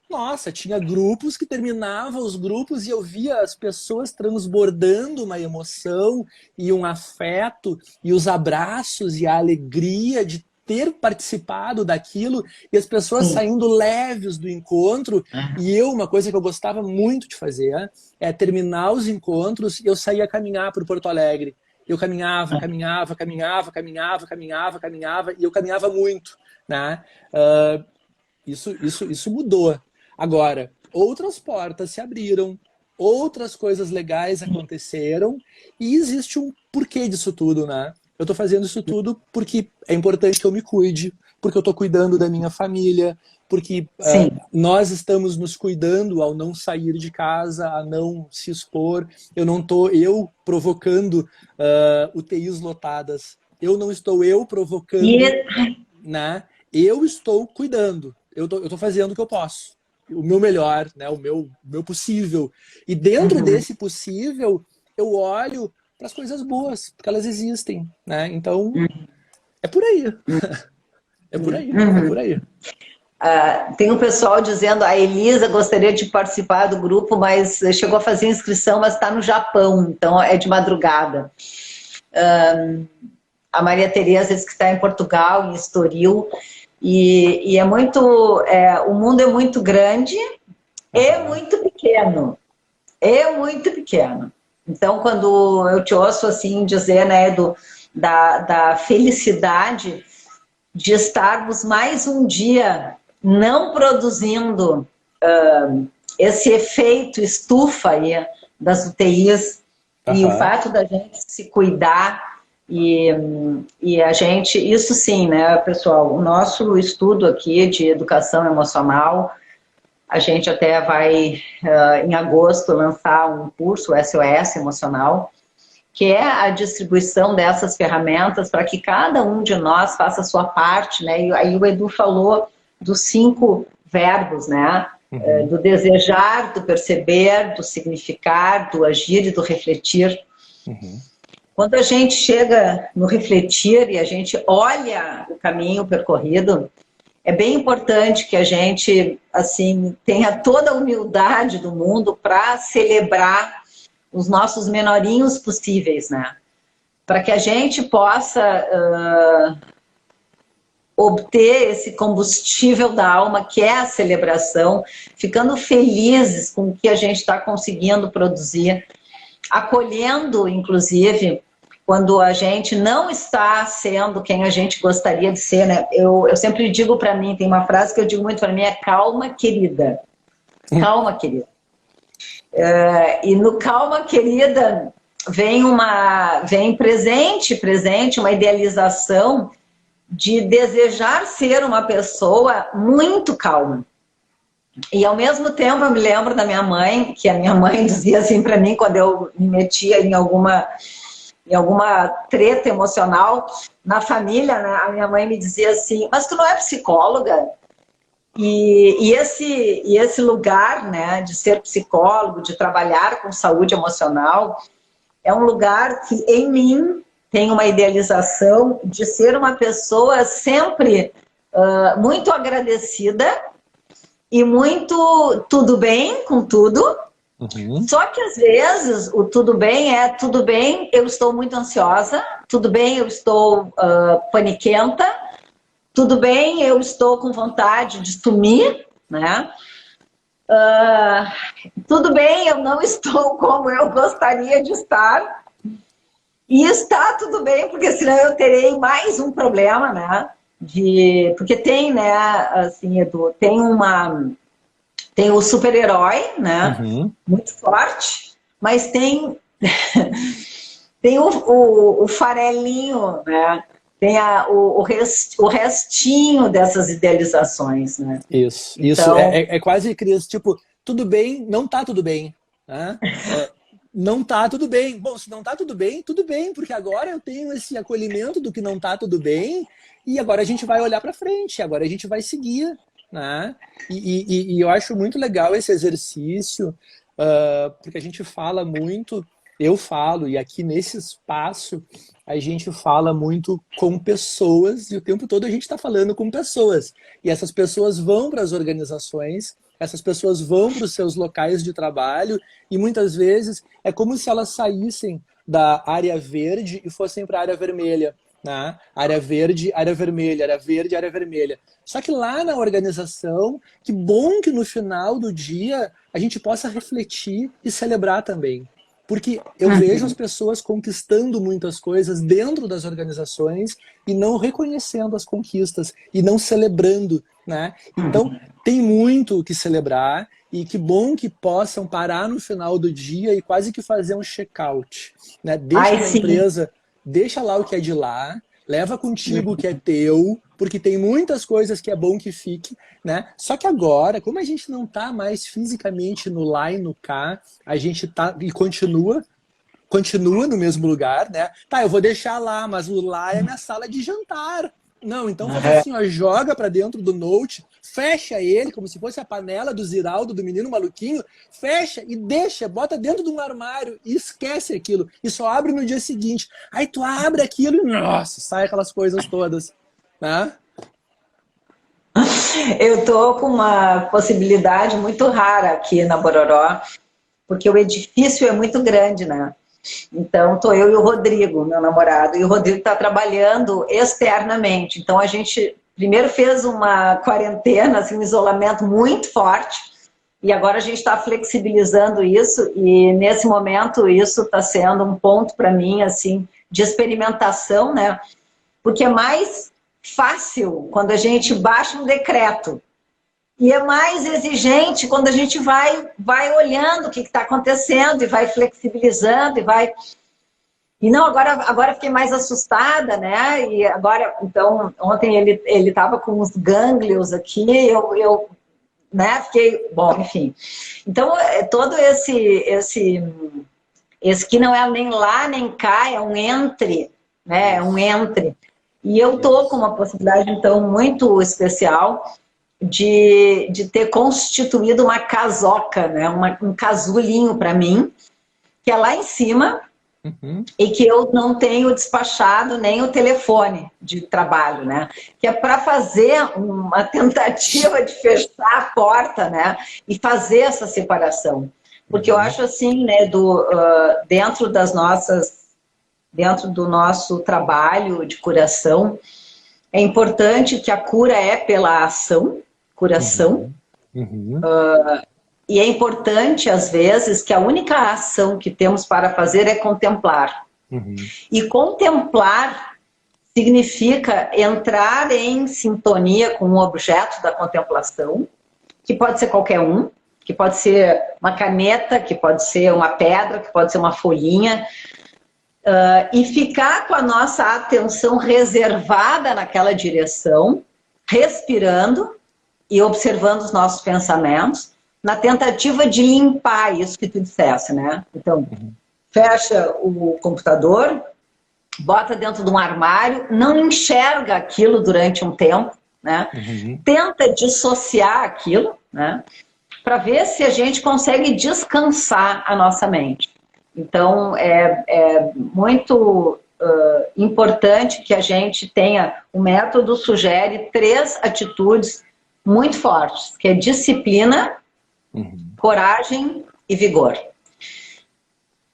nossa, tinha grupos que terminavam os grupos e eu via as pessoas transbordando uma emoção e um afeto e os abraços e a alegria de ter participado daquilo e as pessoas saindo leves do encontro. E eu, uma coisa que eu gostava muito de fazer é terminar os encontros e eu saía caminhar por Porto Alegre. Eu caminhava e eu caminhava muito, né? Isso mudou. Agora, outras portas se abriram, outras coisas legais aconteceram e existe um porquê disso tudo, né? Eu tô fazendo isso tudo porque é importante que eu me cuide, porque eu tô cuidando da minha família, porque nós estamos nos cuidando ao não sair de casa, a não se expor. Eu não tô provocando UTIs lotadas. Eu não estou provocando, né? Eu estou cuidando. Eu tô fazendo o que eu posso. O meu melhor, né? O meu possível. E dentro desse possível, eu olho para as coisas boas, porque elas existem, né? Então, é por aí. É por aí, é por aí. Tem um pessoal dizendo, a Elisa gostaria de participar do grupo, mas chegou a fazer inscrição, mas está no Japão, então é de madrugada. A Maria Tereza diz que está em Portugal, em Estoril, e é muito, o mundo é muito grande e muito pequeno. É muito pequeno. Então, quando eu te ouço assim dizer, né, da felicidade de estarmos mais um dia não produzindo esse efeito estufa aí das UTIs e o fato da gente se cuidar, E a gente, isso sim, né, pessoal, o nosso estudo aqui de educação emocional, a gente até vai, em agosto, lançar um curso, o SOS Emocional, que é a distribuição dessas ferramentas para que cada um de nós faça a sua parte, né? E aí o Edu falou dos 5 verbos, né? Do desejar, do perceber, do significar, do agir e do refletir. Quando a gente chega no refletir e a gente olha o caminho percorrido, é bem importante que a gente, assim, tenha toda a humildade do mundo para celebrar os nossos menorinhos possíveis, né? Para que a gente possa obter esse combustível da alma, que é a celebração, ficando felizes com o que a gente está conseguindo produzir, acolhendo, inclusive, quando a gente não está sendo quem a gente gostaria de ser, né? Eu sempre digo para mim, tem uma frase que eu digo muito para mim, é calma, querida. Calma, querida. E no calma, querida, vem presente uma idealização de desejar ser uma pessoa muito calma. E ao mesmo tempo eu me lembro da minha mãe, que a minha mãe dizia assim para mim, quando eu me metia em alguma treta emocional na família, né? A minha mãe me dizia assim, mas tu não é psicóloga? E esse lugar, né, de ser psicólogo, de trabalhar com saúde emocional, é um lugar que em mim tem uma idealização de ser uma pessoa sempre muito agradecida e muito tudo bem com tudo. Só que às vezes o tudo bem, eu estou muito ansiosa, tudo bem, eu estou paniquenta, tudo bem, eu estou com vontade de sumir, né? Tudo bem, eu não estou como eu gostaria de estar. E está tudo bem, porque senão eu terei mais um problema, né? Porque tem, né, assim, Edu, tem o super-herói, né? Muito forte, mas tem, tem o farelinho, né? Tem o restinho dessas idealizações, né? Isso Então... é quase criança, tipo, tudo bem, não tá tudo bem, né? Não tá tudo bem. Bom, se não tá tudo bem, porque agora eu tenho esse acolhimento do que não tá tudo bem e agora a gente vai olhar para frente, agora a gente vai seguir, né? E eu acho muito legal esse exercício, porque a gente fala muito, eu falo, e aqui nesse espaço a gente fala muito com pessoas e o tempo todo a gente está falando com pessoas. E essas pessoas vão para as organizações, essas pessoas vão para os seus locais de trabalho e muitas vezes é como se elas saíssem da área verde e fossem para a área vermelha. Né? Área verde, área vermelha, área verde, área vermelha. Só que lá na organização, que bom que no final do dia a gente possa refletir e celebrar também. Porque eu vejo as pessoas conquistando muitas coisas dentro das organizações e não reconhecendo as conquistas e não celebrando, né? Então, tem muito o que celebrar e que bom que possam parar no final do dia e quase que fazer um check-out, né? Deixa na empresa, deixa lá o que é de lá, leva contigo o que é teu, porque tem muitas coisas que é bom que fique, né? Só que agora, como a gente não tá mais fisicamente no lá e no cá, a gente tá e continua no mesmo lugar, né? Tá, eu vou deixar lá, mas o lá é minha sala de jantar. Não, então faz assim, ó, joga pra dentro do Note, fecha ele, como se fosse a panela do Ziraldo, do menino maluquinho, fecha e deixa, bota dentro de um armário e esquece aquilo. E só abre no dia seguinte. Aí tu abre aquilo e, nossa, sai aquelas coisas todas, né? Eu tô com uma possibilidade muito rara aqui na Bororó, porque o edifício é muito grande, né? Então, tô eu e o Rodrigo, meu namorado, e o Rodrigo está trabalhando externamente. Então, a gente primeiro fez uma quarentena, assim, um isolamento muito forte, e agora a gente está flexibilizando isso, e nesse momento isso está sendo um ponto para mim, assim, de experimentação, né? Porque é mais fácil quando a gente baixa um decreto. E é mais exigente quando a gente vai olhando o que está acontecendo e vai flexibilizando e vai... E não, agora fiquei mais assustada, né? E agora, então, ontem ele estava com uns gânglios aqui, eu né, fiquei, bom, enfim. Então, todo esse que não é nem lá nem cá, é um entre, né? É um entre. E eu tô com uma possibilidade, então, muito especial de ter constituído uma casoca, né? Um casulinho para mim, que é lá em cima, e que eu não tenho despachado nem o telefone de trabalho, né? Que é para fazer uma tentativa de fechar a porta, né? E fazer essa separação. Porque eu acho assim, né? Dentro do nosso trabalho de curação, é importante que a cura é pela ação, curação. E é importante, às vezes, que a única ação que temos para fazer é contemplar. E contemplar significa entrar em sintonia com o objeto da contemplação, que pode ser qualquer um, que pode ser uma caneta, que pode ser uma pedra, que pode ser uma folhinha, e ficar com a nossa atenção reservada naquela direção, respirando e observando os nossos pensamentos, na tentativa de limpar isso que tu dissesse, né? Então, fecha o computador, bota dentro de um armário, não enxerga aquilo durante um tempo, né? Tenta dissociar aquilo, né? Para ver se a gente consegue descansar a nossa mente. Então, é muito importante que a gente tenha, o método sugere 3 atitudes muito fortes, que é disciplina, coragem e vigor.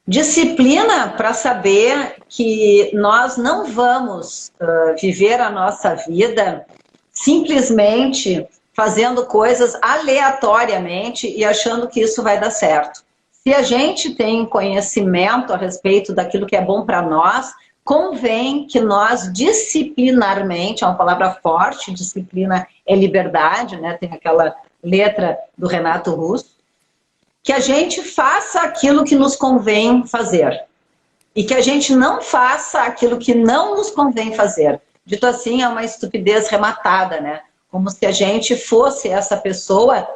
Disciplina para saber que nós não vamos viver a nossa vida simplesmente fazendo coisas aleatoriamente e achando que isso vai dar certo. Se a gente tem conhecimento a respeito daquilo que é bom para nós, convém que nós disciplinarmente, é uma palavra forte, disciplina é liberdade, né? Tem aquela letra do Renato Russo, que a gente faça aquilo que nos convém fazer e que a gente não faça aquilo que não nos convém fazer. Dito assim, é uma estupidez rematada, né? Como se a gente fosse essa pessoa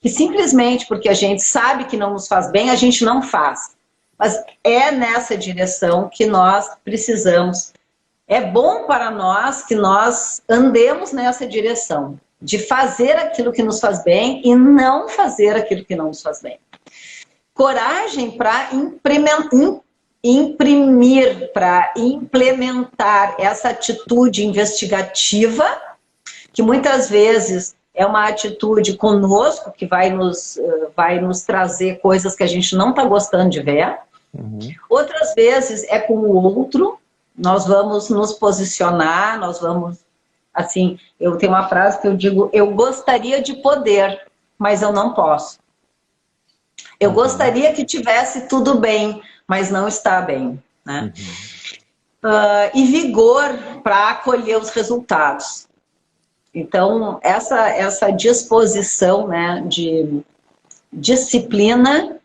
que simplesmente porque a gente sabe que não nos faz bem, a gente não faz. Mas é nessa direção que nós precisamos. É bom para nós que nós andemos nessa direção, de fazer aquilo que nos faz bem e não fazer aquilo que não nos faz bem. Coragem para imprimir, para implementar essa atitude investigativa, que muitas vezes é uma atitude conosco, que vai nos trazer coisas que a gente não está gostando de ver. Outras vezes é com o outro, nós vamos nos posicionar, nós vamos, assim, eu tenho uma frase que eu digo, eu gostaria de poder, mas eu não posso. Eu gostaria que tivesse tudo bem, mas não está bem, né? E vigor para acolher os resultados. Então, essa disposição, né, de disciplina,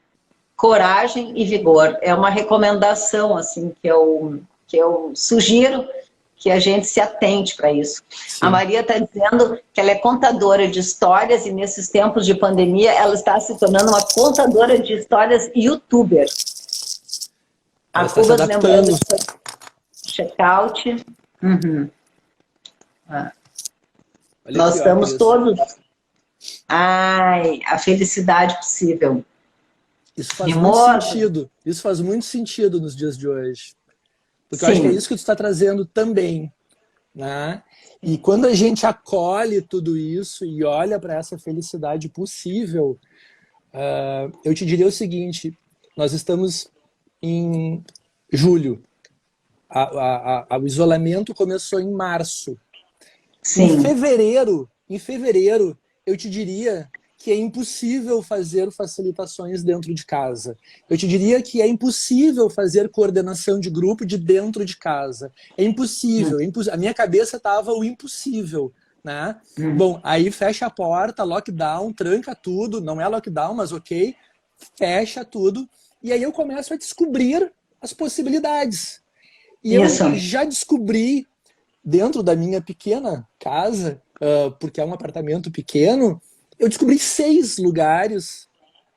coragem e vigor é uma recomendação assim que eu sugiro que a gente se atente para isso. Sim. A Maria está dizendo que ela é contadora de histórias e nesses tempos de pandemia ela está se tornando uma contadora de histórias youtuber. Ela está se adaptando. Checkout. Nós estamos todos... Ai, a felicidade possível. Isso faz muito sentido. Isso faz muito sentido nos dias de hoje. Porque eu acho que é isso que tu está trazendo também, né? E quando a gente acolhe tudo isso e olha para essa felicidade possível, eu te diria o seguinte, nós estamos em julho, o isolamento começou em março. Sim. Em fevereiro, eu te diria que é impossível fazer facilitações dentro de casa. Eu te diria que é impossível fazer coordenação de grupo de dentro de casa. É impossível. A minha cabeça estava o impossível, né? Bom, aí fecha a porta, lockdown, tranca tudo. Não é lockdown, mas ok. Fecha tudo. E aí eu começo a descobrir as possibilidades. E eu Isso. já descobri, dentro da minha pequena casa, porque é um apartamento pequeno, eu descobri 6 lugares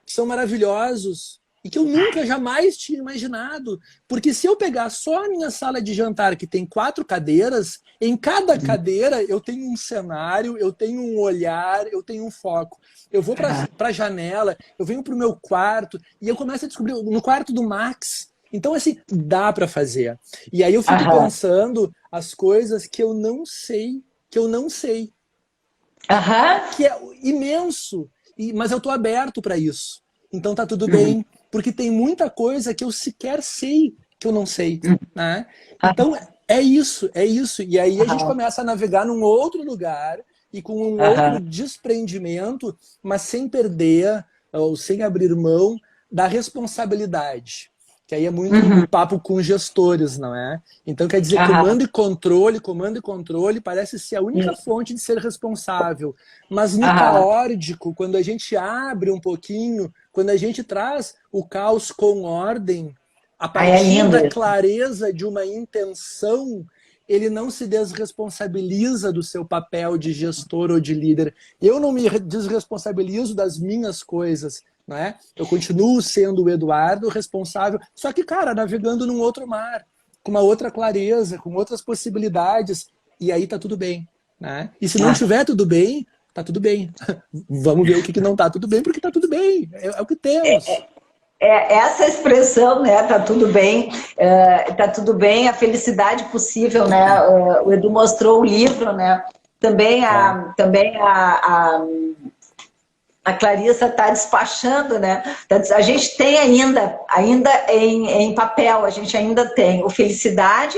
que são maravilhosos e que eu nunca, jamais tinha imaginado. Porque se eu pegar só a minha sala de jantar, que tem 4 cadeiras, em cada cadeira eu tenho um cenário, eu tenho um olhar, eu tenho um foco. Eu vou para a janela, eu venho para o meu quarto e eu começo a descobrir no quarto do Max. Então, assim, dá para fazer. E aí eu fico pensando as coisas que eu não sei, que é imenso, mas eu tô aberto para isso. Então tá tudo bem, porque tem muita coisa que eu sequer sei que eu não sei, né? Então é isso, é isso. E aí a gente começa a navegar num outro lugar e com um outro desprendimento, mas sem perder ou sem abrir mão da responsabilidade. Que aí é muito o papo com gestores, não é? Então, quer dizer, comando e controle parece ser a única fonte de ser responsável. Mas no caótico, quando a gente abre um pouquinho, quando a gente traz o caos com ordem, a partir da clareza de uma intenção, ele não se desresponsabiliza do seu papel de gestor ou de líder. Eu não me desresponsabilizo das minhas coisas. Né? Eu continuo sendo o Eduardo responsável, só que, cara, navegando num outro mar, com uma outra clareza, com outras possibilidades, e aí tá tudo bem. Né? E se não tiver tudo bem, tá tudo bem. Vamos ver o que não tá tudo bem, porque tá tudo bem, é o que temos. Essa expressão, né, tá tudo bem, tá tudo bem, a felicidade possível, né, o Edu mostrou o livro, né, também a Clarissa está despachando, né? A gente tem ainda em papel, a gente ainda tem o Felicidade,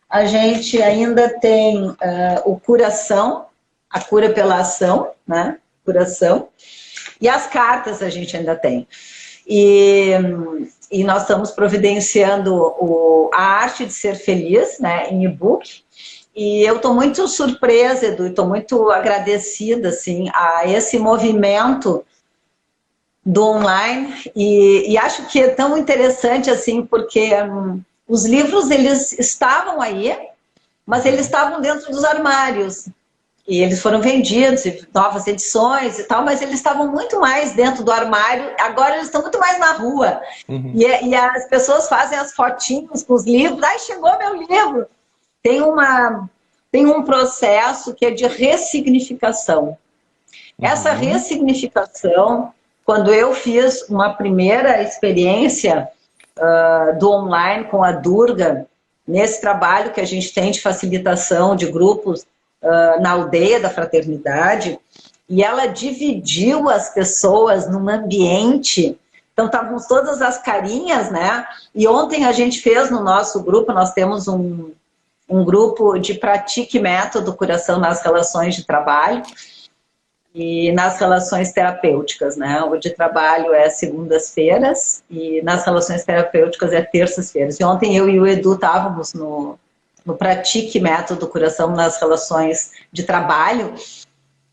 a gente ainda tem o Curação, a cura pela ação, né? Curação. E as cartas a gente ainda tem. E nós estamos providenciando a arte de ser feliz, né? Em e-book. E eu estou muito surpresa, Edu, estou muito agradecida assim, a esse movimento do online e acho que é tão interessante assim, porque os livros eles estavam aí, mas eles estavam dentro dos armários e eles foram vendidos, novas edições e tal, mas eles estavam muito mais dentro do armário, agora eles estão muito mais na rua. E as pessoas fazem as fotinhos com os livros, ai, chegou meu livro. Tem um processo que é de ressignificação. Essa ressignificação, quando eu fiz uma primeira experiência do online com a Durga, nesse trabalho que a gente tem de facilitação de grupos na aldeia da fraternidade, e ela dividiu as pessoas num ambiente. Então, estávamos todas as carinhas, né? E ontem a gente fez no nosso grupo, nós temos um grupo de pratique método curação nas relações de trabalho e nas relações terapêuticas, né? O de trabalho é segundas-feiras e nas relações terapêuticas é terças-feiras. E ontem eu e o Edu estávamos no pratique método curação nas relações de trabalho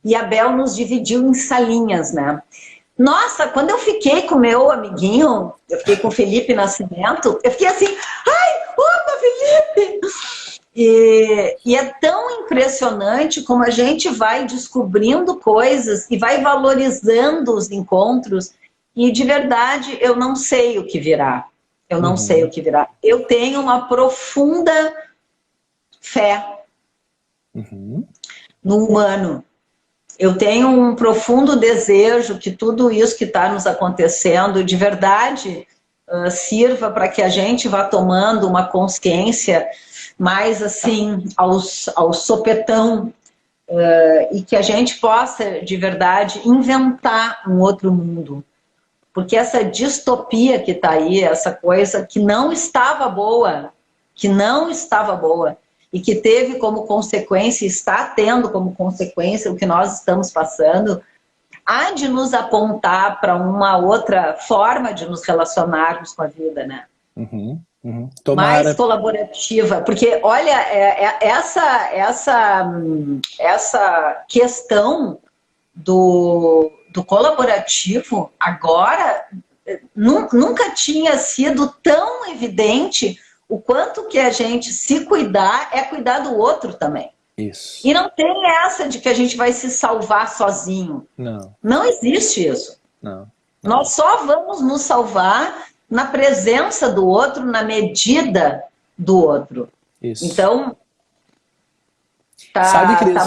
e a Bel nos dividiu em salinhas, né? Nossa, quando eu fiquei com o meu amiguinho, eu fiquei com o Felipe Nascimento, eu fiquei assim, ai, opa, Felipe! E é tão impressionante como a gente vai descobrindo coisas e vai valorizando os encontros e de verdade eu não sei o que virá. Eu não sei o que virá. Eu tenho uma profunda fé no humano. Eu tenho um profundo desejo que tudo isso que está nos acontecendo de verdade sirva para que a gente vá tomando uma consciência mais assim, ao sopetão, e que a gente possa, de verdade, inventar um outro mundo. Porque essa distopia que está aí, essa coisa que não estava boa, e que teve como consequência, está tendo como consequência o que nós estamos passando, há de nos apontar para uma outra forma de nos relacionarmos com a vida, né? Mais colaborativa, porque olha, essa questão do colaborativo agora nunca tinha sido tão evidente o quanto que a gente se cuidar é cuidar do outro também. Isso. E não tem essa de que a gente vai se salvar sozinho. Não. Não existe isso. Não. Nós só vamos nos salvar na presença do outro, na medida do outro. Isso. Então, sabe, Cris,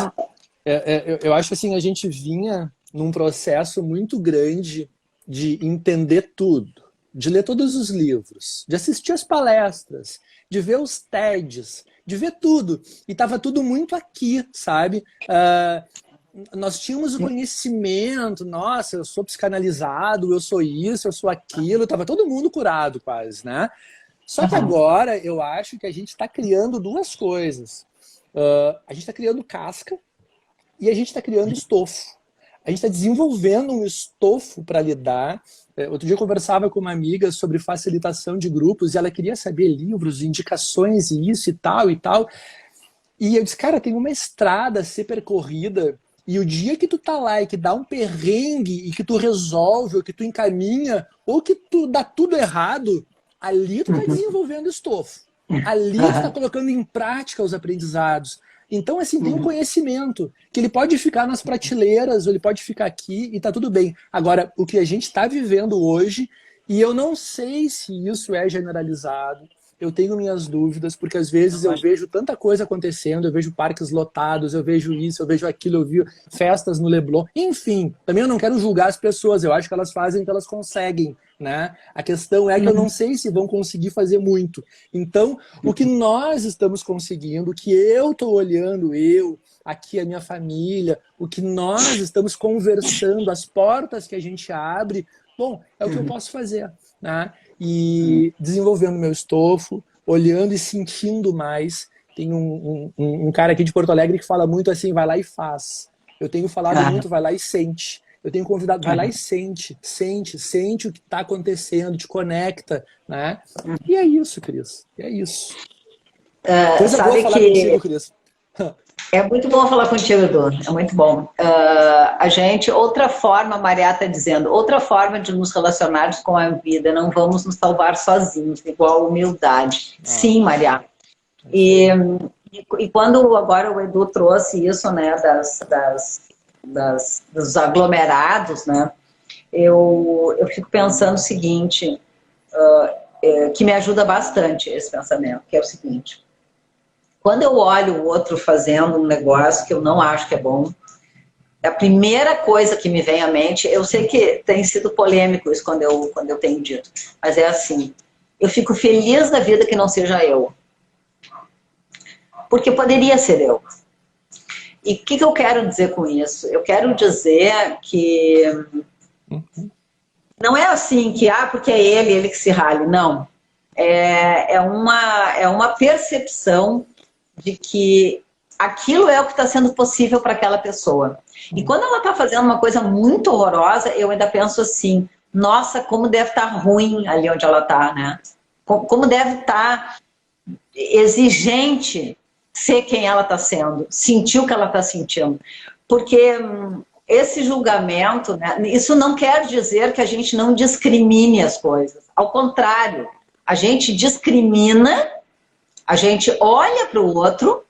eu acho assim, a gente vinha num processo muito grande de entender tudo, de ler todos os livros, de assistir as palestras, de ver os TEDs, de ver tudo. E estava tudo muito aqui, sabe? Nós tínhamos o conhecimento, nossa, eu sou psicanalizado, eu sou isso, eu sou aquilo, estava todo mundo curado quase, né? Só que agora eu acho que a gente está criando duas coisas. A gente está criando casca e a gente está criando estofo. A gente está desenvolvendo um estofo para lidar. Outro dia eu conversava com uma amiga sobre facilitação de grupos e ela queria saber livros, indicações e isso e tal e tal. E eu disse, cara, tem uma estrada a ser percorrida e o dia que tu tá lá e que dá um perrengue e que tu resolve ou que tu encaminha ou que tu dá tudo errado, ali tu tá desenvolvendo estofo. Ali tu tá colocando em prática os aprendizados. Então, assim, tem um conhecimento que ele pode ficar nas prateleiras, ou ele pode ficar aqui e tá tudo bem. Agora, o que a gente está vivendo hoje, e eu não sei se isso é generalizado, eu tenho minhas dúvidas, porque às vezes eu vejo tanta coisa acontecendo, eu vejo parques lotados, eu vejo isso, eu vejo aquilo, eu vi festas no Leblon, enfim, também eu não quero julgar as pessoas, eu acho que elas fazem o que elas conseguem, né? A questão é que eu não sei se vão conseguir fazer muito. Então, o que nós estamos conseguindo, o que eu estou olhando, aqui a minha família, o que nós estamos conversando, as portas que a gente abre, bom, é o que eu posso fazer, né? E desenvolvendo meu estofo, olhando e sentindo mais. Tem um cara aqui de Porto Alegre que fala muito assim, vai lá e faz. Eu tenho falado muito, vai lá e sente. Eu tenho convidado, vai lá e sente o que está acontecendo, te conecta, né? E é isso, Cris, é isso. Coisa boa falar contigo, Cris. É muito bom falar contigo, Edu, é muito bom. A gente, outra forma, a Maria está dizendo, outra forma de nos relacionarmos com a vida, não vamos nos salvar sozinhos, igual a humildade. Sim, Maria. E quando agora o Edu trouxe isso, né, dos aglomerados, né, eu fico pensando o seguinte, que me ajuda bastante esse pensamento, que é o seguinte: quando eu olho o outro fazendo um negócio que eu não acho que é bom, a primeira coisa que me vem à mente, eu sei que tem sido polêmico isso quando eu tenho dito, mas é assim, eu fico feliz da vida que não seja eu. Porque poderia ser eu. E o que eu quero dizer com isso? Eu quero dizer que não é assim que, porque é ele que se rale, não. É uma percepção de que aquilo é o que está sendo possível para aquela pessoa. E quando ela está fazendo uma coisa muito horrorosa, eu ainda penso assim, nossa, como deve estar ruim ali onde ela está, né? Como deve estar exigente ser quem ela está sendo, sentir o que ela está sentindo. Porque esse julgamento, né, isso não quer dizer que a gente não discrimine as coisas. Ao contrário, a gente discrimina, a gente olha para o outro,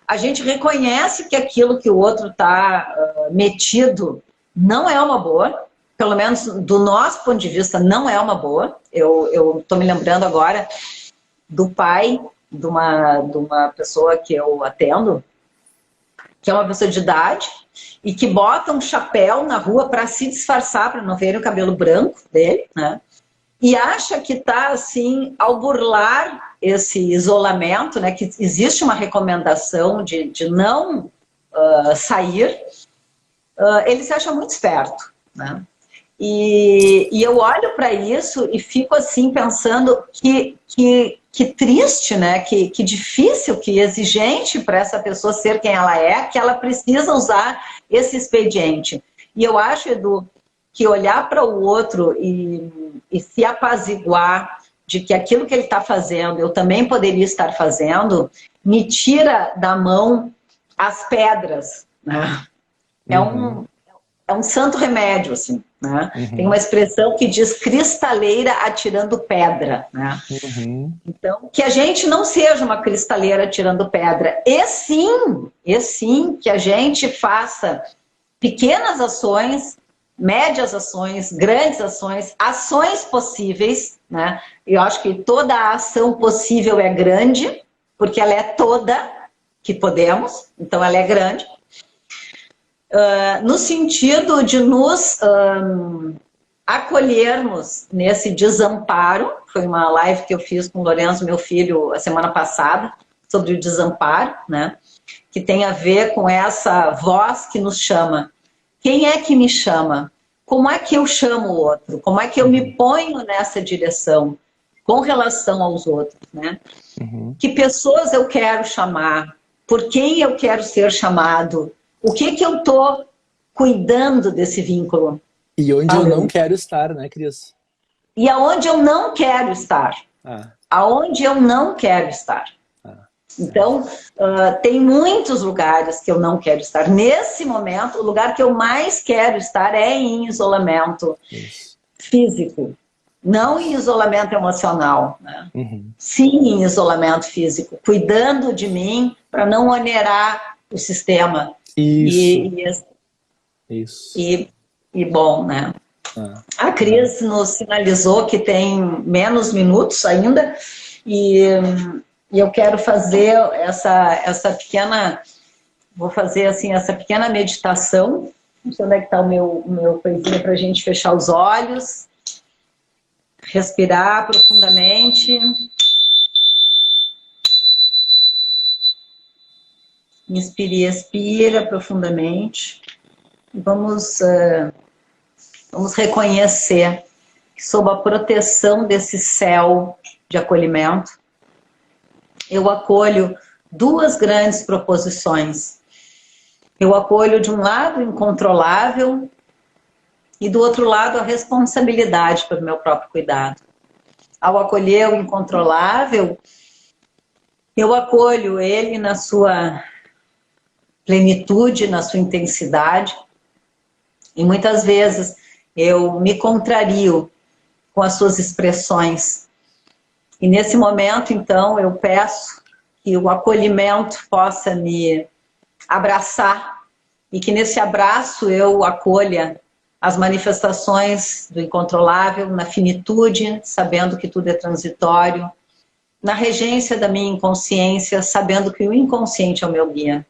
a gente reconhece que aquilo que o outro está metido não é uma boa, pelo menos do nosso ponto de vista não é uma boa. Eu estou me lembrando agora do pai de uma pessoa que eu atendo, que é uma pessoa de idade, e que bota um chapéu na rua para se disfarçar, para não verem o cabelo branco dele, né? E acha que está, assim, ao burlar esse isolamento, né, que existe uma recomendação de não sair, ele se acha muito esperto, né? E eu olho para isso e fico assim pensando que triste, né? Que difícil, que exigente para essa pessoa ser quem ela é, que ela precisa usar esse expediente. E eu acho, Edu, que olhar para o outro e se apaziguar de que aquilo que ele está fazendo, eu também poderia estar fazendo, me tira da mão as pedras, né? é um santo remédio, assim, né? Uhum. Tem uma expressão que diz cristaleira atirando pedra, né? Uhum. Então, que a gente não seja uma cristaleira atirando pedra. E sim, que a gente faça pequenas ações, médias ações, grandes ações, ações possíveis, né? Eu acho que toda a ação possível é grande, porque ela é toda que podemos, então ela é grande. No sentido de nos acolhermos nesse desamparo. Foi uma live que eu fiz com o Lourenço, meu filho, a semana passada, sobre o desamparo, né? Que tem a ver com essa voz que nos chama. Quem é que me chama? Como é que eu chamo o outro? Como é que eu me ponho nessa direção com relação aos outros, né? Uhum. Que pessoas eu quero chamar? Por quem eu quero ser chamado? O que eu estou cuidando desse vínculo? E onde eu não quero estar, né, Cris? E aonde eu não quero estar. Aonde eu não quero estar. Então, tem muitos lugares que eu não quero estar. Nesse momento, o lugar que eu mais quero estar é em isolamento físico. Não em isolamento emocional, né? Uhum. Sim, em isolamento físico. Cuidando de mim para não onerar o sistema. Isso. E bom, né? A Cris nos sinalizou que tem menos minutos ainda e eu quero fazer essa pequena, vou fazer assim essa pequena meditação. Não sei onde é que está o meu coisinha para a gente fechar os olhos, respirar profundamente, inspire e expira profundamente e vamos reconhecer que sob a proteção desse céu de acolhimento, eu acolho duas grandes proposições. Eu acolho de um lado o incontrolável e do outro lado a responsabilidade pelo meu próprio cuidado. Ao acolher o incontrolável, eu acolho ele na sua plenitude, na sua intensidade, e muitas vezes eu me contrario com as suas expressões. E nesse momento, então, eu peço que o acolhimento possa me abraçar e que nesse abraço eu acolha as manifestações do incontrolável na finitude, sabendo que tudo é transitório, na regência da minha inconsciência, sabendo que o inconsciente é o meu guia.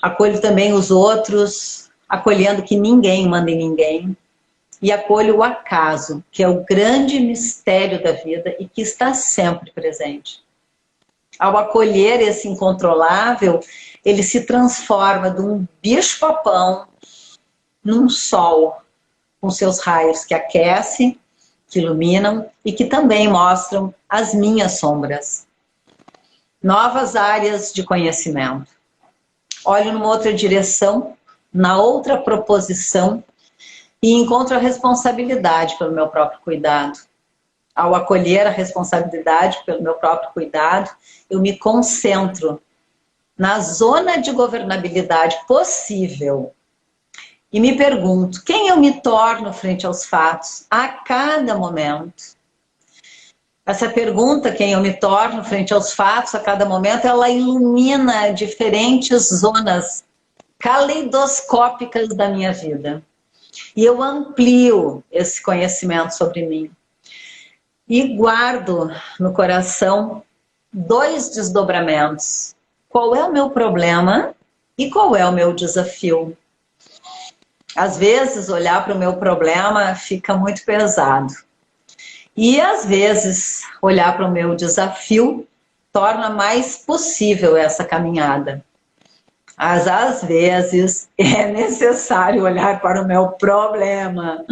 Acolho também os outros, acolhendo que ninguém manda em ninguém. E acolho o acaso, que é o grande mistério da vida e que está sempre presente. Ao acolher esse incontrolável, ele se transforma de um bicho-papão num sol, com seus raios que aquecem, que iluminam e que também mostram as minhas sombras. Novas áreas de conhecimento. Olho numa outra direção, na outra proposição, e encontro a responsabilidade pelo meu próprio cuidado. Ao acolher a responsabilidade pelo meu próprio cuidado, eu me concentro na zona de governabilidade possível e me pergunto quem eu me torno frente aos fatos a cada momento. Essa pergunta, quem eu me torno frente aos fatos a cada momento, ela ilumina diferentes zonas caleidoscópicas da minha vida. E eu amplio esse conhecimento sobre mim. E guardo no coração dois desdobramentos. Qual é o meu problema e qual é o meu desafio? Às vezes, olhar para o meu problema fica muito pesado. E às vezes, olhar para o meu desafio torna mais possível essa caminhada. Mas às vezes é necessário olhar para o meu problema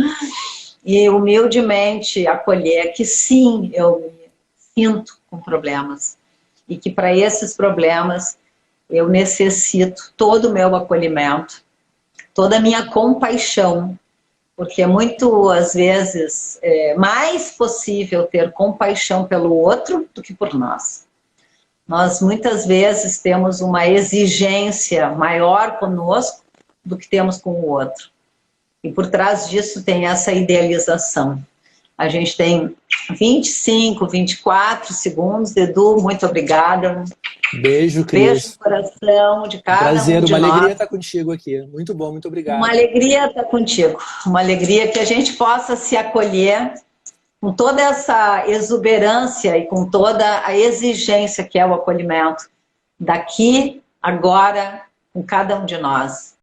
e humildemente acolher que sim, eu me sinto com problemas e que para esses problemas eu necessito todo o meu acolhimento, toda a minha compaixão, porque é muito, às vezes, mais possível ter compaixão pelo outro do que por nós. Nós muitas vezes temos uma exigência maior conosco do que temos com o outro. E por trás disso tem essa idealização. A gente tem 25, 24 segundos. Edu, muito obrigada. Beijo, Cris. Beijo no coração de cada Prazer, um de uma nós. alegria estar contigo aqui. Muito bom, muito obrigado. Uma alegria estar contigo. Uma alegria que a gente possa se acolher com toda essa exuberância e com toda a exigência que é o acolhimento daqui, agora, com cada um de nós.